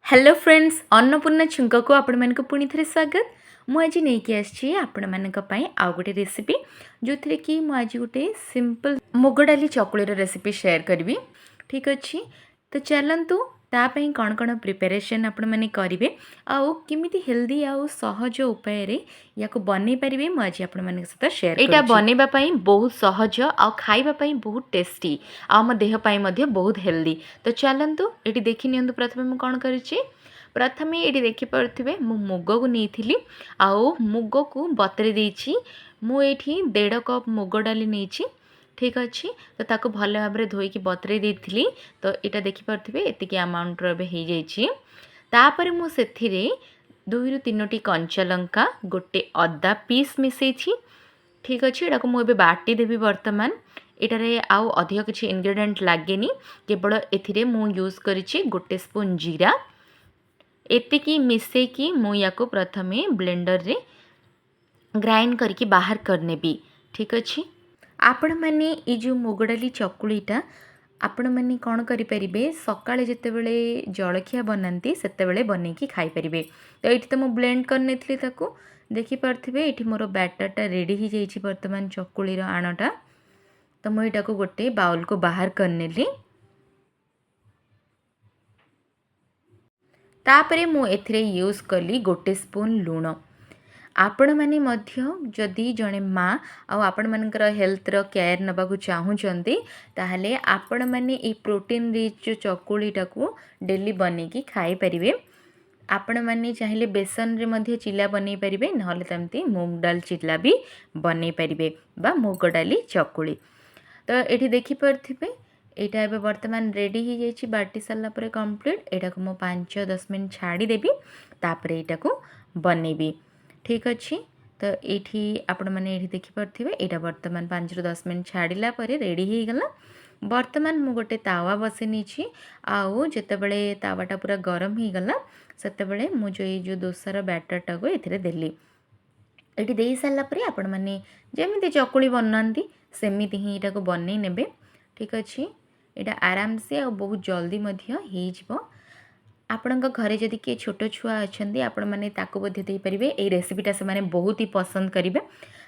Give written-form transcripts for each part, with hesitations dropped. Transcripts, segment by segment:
Hello friends Annapurna छुंक को आपण पुणी थे स्वागत। मुझे नहीं आपण आउ गोटे रेसिपी जो थे कि मुझे गोटे सिंपल मुग डाली चकुलीर रेसिपी शेयर करी। ठीक अच्छे तो चलतु तापाई कौन कौन प्रिपेरेसन आपण मैंने करेंगे आउ किमिति हेल्दी आउ सहज उपाय या बन पारे मुझे आपण मान सहित शेयर यहाँ बनवाई बहुत सहज आउ खावाई बहुत टेस्टी आम देहपाई बहुत हेल्दी। तो चलतु ये देखी नि प्रथम मुझे कौन करी प्रथम ये देखिपे मु मुग को नहीं आउ मुग को बतरे देछि मुझे 1.5 कप मुग डाली नहीं। ठीक अच्छे तो ताको भल भाव में धोईकी बतरे देती तो यहाँ देखिपे एतिक अमाउंट तापर मुझे 2 ରୁ 3ଟି कंचा लंका गोटे अदा पीस मिसई। ठीक अच्छे यहाँ मुझे बाटी देवी बर्तमान इटारे आउ अधिक किसी इनग्रेडिएंट लगे केवल ए यूज करी गोटे स्पून जीरा एतिकी मिसेकी मुझे प्रथमे ब्लेंडर रे ग्राइंड करके बाहर करनेबी। ठीक अच्छे आपण मैंने ये जो मुग डाली चकुलीटा आपण मैंने कौन करें सकाଳେ जितेबले जलखिया बनाती से बनईकी खाईपारे। तो ये तो मुझे ब्लेंड करनी देखिपे ये मोर बैटरटा रेडी हो जाइए बर्तमान चकुलीर आणटा। तो मुझे यहाँ गोटे बाउल को बाहर करनेली तापरे मुझे यूज कली गोटे स्पून लुण। आपण मैंने जदि जड़े माँ आपण मानकर हेल्थर केयर नबाकू चाहूँगी ताहले आपण मैंने ये प्रोटीन रिच चकुलीटा को डेली बनईकी खाई पारिबे। आपण मैंने चाहिए बेसन रे मध्य चिला बनै पारिबे नहले तमती मूंग डाल चिला भी बनै पारिबे बा मुग डाली चकुली। तो ये देखिपे यहाँ एवं बर्तमान रेडी हो जाइए बाटी सारा पर कंप्लीट यहाँ को 5-10 मिनट छाड़देवी तापर यहाँ बनैबी। ठीक अच्छे तो ये आपण मैंने देखिपे यहाँ बर्तमान 5-10 मिनट छाड़ला रेडी हो गला। बर्तमान मु गोटे तावा बसई नहीं आउ जितेबले तावाटा पूरा गरम हो गला सेतेबले मु जो दोसार बैटरटा को ये देली ये दे सारापर आपण मैंने जमी चकुली बनाती सेमती ही यहाँ को बनई ने। ठीक अच्छे यहाँ आराम से आ बहुत जल्दी हो आपण घरे जदि किए छोट छुआ अच्छा आपण मैंने दे पारे ये रेसिपीटा से मैंने बहुत ही पसंद करेंगे।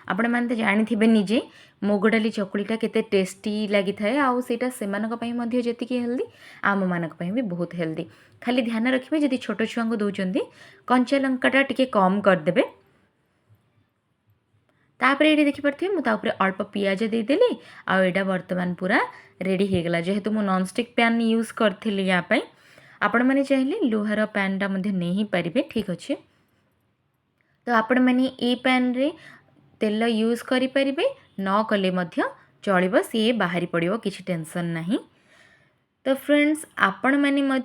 आपण मैंने तो जानी निजे मुग डाली चकुलीटा केते टेस्टी लगी थाए आउ सेटा सेमानक जी हेल्दी आम मानक भी बहुत हेल्दी। खाली ध्यान रखिए जदि छोट छुआ को दौरान कंचा लंकाटा टिके कम करदे। तापर ये देखिपे मुझे अल्प पियाज देदेली आउ यहाँ बर्तमान पूरा रेडी हो गला। जेहेतु मु नॉनस्टिक पैन यूज करी यापाई आपण मैंने चाहिए लुहार पैनटा नहीं पारे। ठीक अच्छे तो आपण मैंने ये पैन रे तेल यूज करें न कले चलो सी बाहरी पड़ो किसी टेंशन नहीं। तो फ्रेंड्स आपण मैंने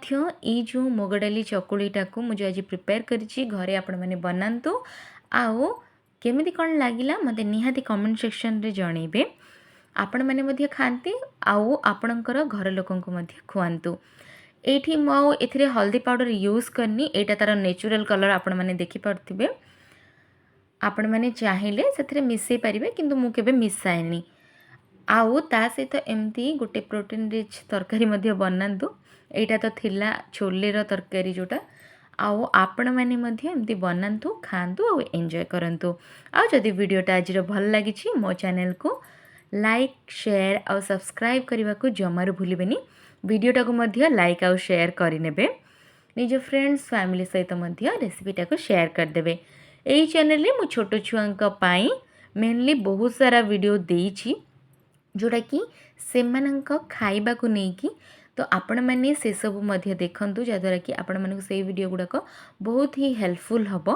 ये जो मुग डाली चकुलीटा को मुझे आज प्रिपेयर करी घरे आपण मैंने बनातु आउ केमिति कौन लगिला मते निहाती कमेंट सेक्शन रे जणेबे। आपण मैंने खाती आउ आपणकर घर लोकन को खुआंतु। एठी मु एथिरे हल्दी पाउडर यूज करनी एटा तार नेचुरल कलर आपण मैंने देखिपे आपण मैंने चाहिए से मिसई पारे किंतु मु केबे मिसाएनी आउ ता सहित एमती गोटे प्रोटीन रिच तरकारी बनातु। एटा तो थिला छोलेर तरकारी जोटा आउ आपण मैंने एमती बनातु खातु आउ एंजॉय करंतु। आउ जदि वीडियोटा आज भल लगी मो चैनल को लाइक शेयर आउ सब्सक्राइब करने को जमार भूलिबेनी। वीडियोटा को लाइक आउ शेयर करने निज फ्रेंड्स फैमिली सहित रेसिपीटा को शेयर करदे। यही चैनल रे मु छोट छुआंई मेनली बहुत सारा वीडियो देइछि जोटा कि सेमानंक खाइबा को नेकी। तो आपण मैंने से सब देखंतु जद्वारा कि आपण मानक से वीडियो गुड़ाक बहुत ही हेल्पफुल हम।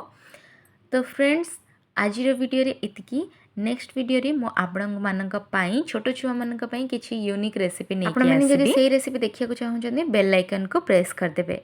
तो फ्रेंड्स आज वीडियो रे इतकी नेक्स्ट वीडियो रे मो आपण छोट छुआ मानक किसी यूनिक रेसिपी नहीं। आपण मैंने जदि से रेसिपी देखिया को चाहूँ बेल आइकन को प्रेस करदेवे।